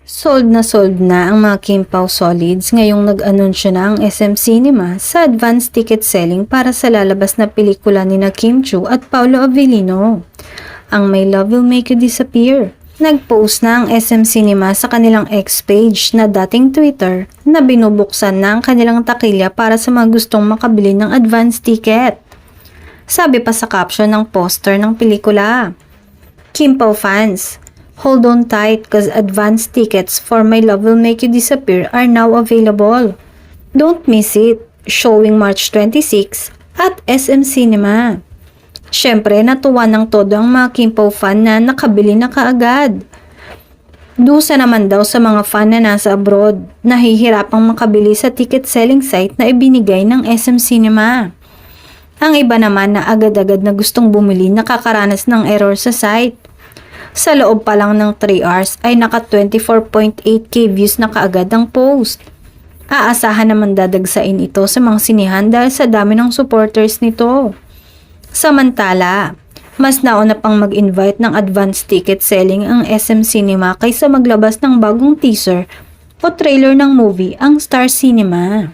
Sold na ang mga Kim Pao Solids ngayong nag-anunsyo na ang SM Cinema sa advance ticket selling para sa lalabas na pelikula ni Kim Chiu at Paolo Avellino, ang My Love Will Make You Disappear. Nag-post na ang SM Cinema sa kanilang X page na dating Twitter na binubuksan na ang kanilang takilya para sa mga gustong makabili ng advance ticket. Sabi pa sa caption ng poster ng pelikula, "Kim Pao fans, hold on tight cause advance tickets for My Love Will Make You Disappear are now available. Don't miss it, showing March 26 at SM Cinema." Syempre, natuwa ng todo ang mga Kim Pao fan na nakabili na kaagad. Dusa naman daw sa mga fan na nasa abroad, nahihirapang makabili sa ticket selling site na ibinigay ng SM Cinema. Ang iba naman na agad-agad na gustong bumili nakakaranas ng error sa site. Sa loob pa lang ng 3 hours ay naka 24.8k views na kaagad ang post. Aasahan naman dadagsain ito sa mga sinihan dahil sa dami ng supporters nito. Samantala, mas nauna pang mag-invite ng advance ticket selling ang SM Cinema kaysa maglabas ng bagong teaser o trailer ng movie ang Star Cinema.